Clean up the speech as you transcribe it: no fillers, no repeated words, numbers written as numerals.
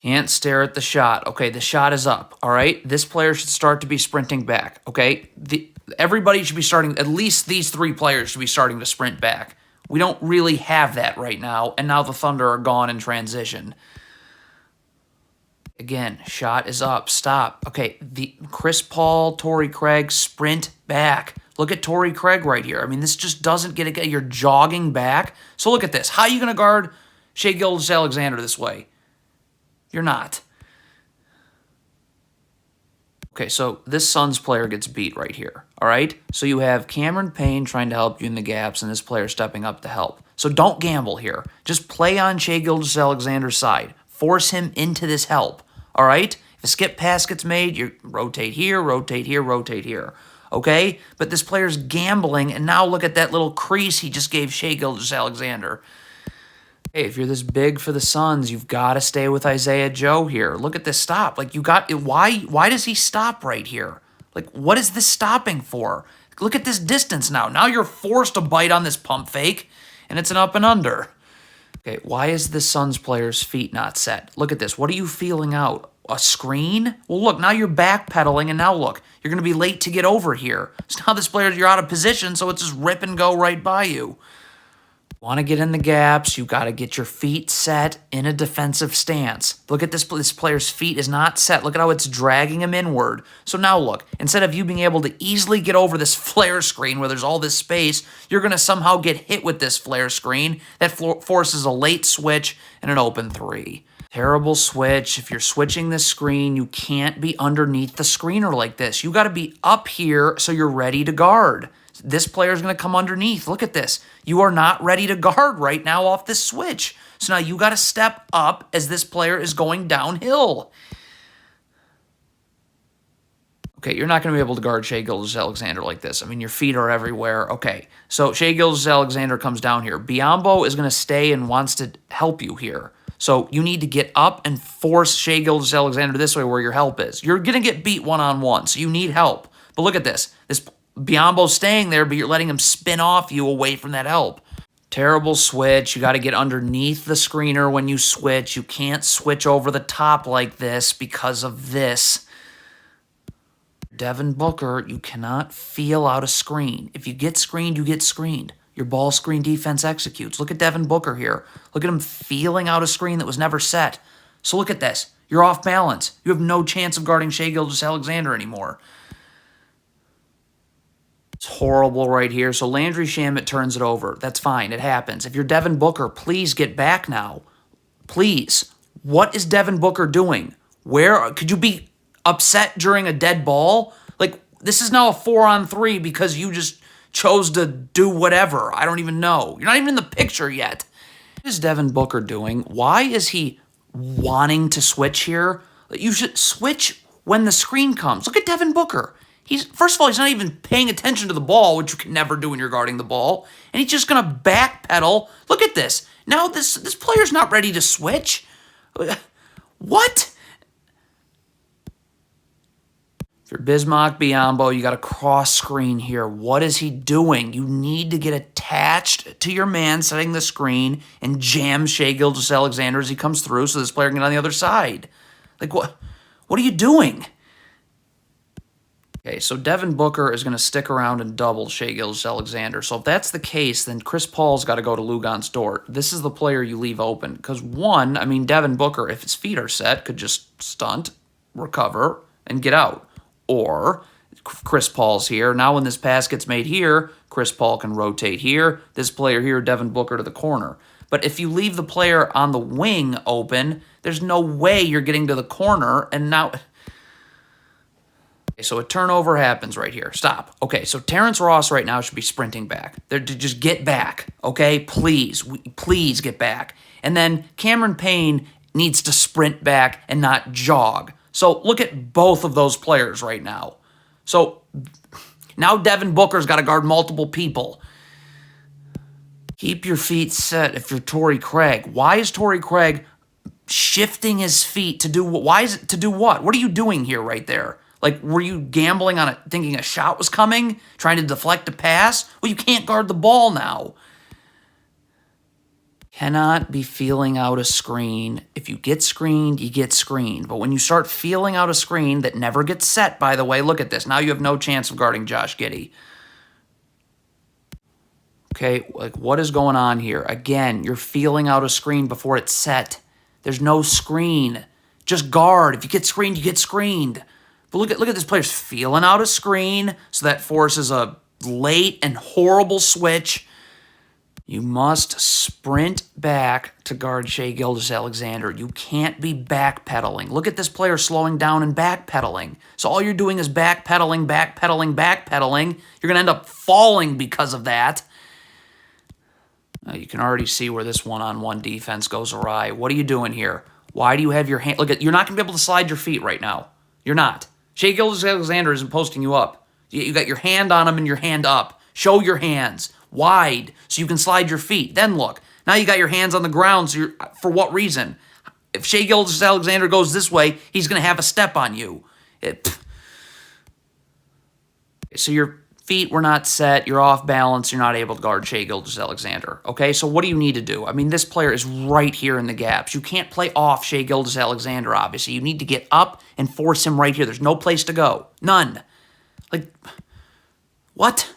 Can't stare at the shot. Okay, the shot is up, all right? This player should start to be sprinting back, okay? Everybody should be starting, at least these three players should be starting to sprint back. We don't really have that right now, and now the Thunder are gone in transition. Again, shot is up. Stop. Okay, the Chris Paul, Torrey Craig, sprint back. Look at Torrey Craig right here. I mean, this just doesn't get it. You're jogging back. So look at this. How are you going to guard Shai Gilgeous-Alexander this way? You're not. Okay, so this Suns player gets beat right here, all right? So you have Cameron Payne trying to help you in the gaps and this player stepping up to help. So don't gamble here. Just play on Shai Gilgeous-Alexander's side. Force him into this help, all right? If a skip pass gets made, you rotate here, rotate here, rotate here, okay? But this player's gambling, and now look at that little crease he just gave Shai Gilgeous-Alexander. Hey, if you're this big for the Suns, you've got to stay with Isaiah Joe here. Look at this stop. Like, you got why does he stop right here? Like, what is this stopping for? Look at this distance now. Now you're forced to bite on this pump fake, and it's an up and under. Okay, why is the Suns player's feet not set? Look at this. What are you feeling out? A screen? Well, look, now you're backpedaling, and now look, you're going to be late to get over here. So now this player, you're out of position, so it's just rip and go right by you. Want to get in the gaps, you got to get your feet set in a defensive stance. Look at this player's feet is not set. Look at how it's dragging him inward. So now look, instead of you being able to easily get over this flare screen where there's all this space, you're going to somehow get hit with this flare screen that forces a late switch and an open three. Terrible switch. If you're switching this screen, you can't be underneath the screener like this. You got to be up here so you're ready to guard. This player is going to come underneath. Look at this. You are not ready to guard right now off this switch. So now you got to step up as this player is going downhill. Okay, you're not going to be able to guard Shai Gilgeous-Alexander like this. I mean, your feet are everywhere. Okay, so Shai Gilgeous-Alexander comes down here. Biyombo is going to stay and wants to help you here. So you need to get up and force Shai Gilgeous-Alexander this way where your help is. You're going to get beat one-on-one, so you need help. But look at this. This Biyombo's staying there, but you're letting him spin off you away from that help. Terrible switch. You got to get underneath the screener when you switch. You can't switch over the top like this because of this. Devin Booker, you cannot feel out a screen. If you get screened, you get screened. Your ball screen defense executes. Look at Devin Booker here. Look at him feeling out a screen that was never set. So look at this. You're off balance. You have no chance of guarding Shai Gilgeous-Alexander anymore. It's horrible right here. So Landry Shamet turns it over. That's fine. It happens. If you're Devin Booker, please get back now. Please. What is Devin Booker doing? Where could you be upset during a dead ball? Like, this is now a 4-on-3 because you just chose to do whatever. I don't even know. You're not even in the picture yet. What is Devin Booker doing? Why is he wanting to switch here? You should switch when the screen comes. Look at Devin Booker. First of all, he's not even paying attention to the ball, which you can never do when you're guarding the ball. And he's just going to backpedal. Look at this. Now this player's not ready to switch. What? If you're Bismack Biyombo, you got a cross screen here. What is he doing? You need to get attached to your man setting the screen and jam Shai Gilgeous-Alexander as he comes through so this player can get on the other side. Like, what are you doing? Okay, so Devin Booker is going to stick around and double Shai Gilgeous-Alexander. So if that's the case, then Chris Paul's got to go to Luguentz Dort. This is the player you leave open. Because one, I mean, Devin Booker, if his feet are set, could just stunt, recover, and get out. Or Chris Paul's here. Now when this pass gets made here, Chris Paul can rotate here. This player here, Devin Booker, to the corner. But if you leave the player on the wing open, there's no way you're getting to the corner. And now... So a turnover happens right here. Stop. Okay, so Terrence Ross right now should be sprinting back. They're to just get back, okay? Please get back. And then Cameron Payne needs to sprint back and not jog. So look at both of those players right now. So now Devin Booker's got to guard multiple people. Keep your feet set if you're Torrey Craig. Why is Torrey Craig shifting his feet to do what? Why is it to do what? What are you doing here right there? Like, were you gambling on it, thinking a shot was coming, trying to deflect a pass? Well, you can't guard the ball now. cannot be feeling out a screen. If you get screened, you get screened. But when you start feeling out a screen that never gets set, by the way, look at this. Now you have no chance of guarding Josh Giddey. Okay, like what is going on here? Again, you're feeling out a screen before it's set. There's no screen. Just guard. If you get screened, you get screened. But look at this player's feeling out a screen, so that forces a late and horrible switch. You must sprint back to guard Shai Gilgeous-Alexander. You can't be backpedaling. Look at this player slowing down and backpedaling. So all you're doing is backpedaling, backpedaling, backpedaling. You're going to end up falling because of that. You can already see where this one-on-one defense goes awry. What are you doing here? Why do you have your hand? Look, you're not going to be able to slide your feet right now. You're not. Shai Gilgeous-Alexander isn't posting you up. You got your hand on him and your hand up. Show your hands wide so you can slide your feet. Then look. Now you got your hands on the ground. So for what reason? If Shai Gilgeous-Alexander goes this way, he's going to have a step on you. So your feet were not set. You're off balance. You're not able to guard Shai Gilgeous-Alexander. Okay, so what do you need to do? I mean, this player is right here in the gaps. You can't play off Shai Gilgeous-Alexander, obviously. You need to get up and force him right here. There's no place to go. None. Like, what?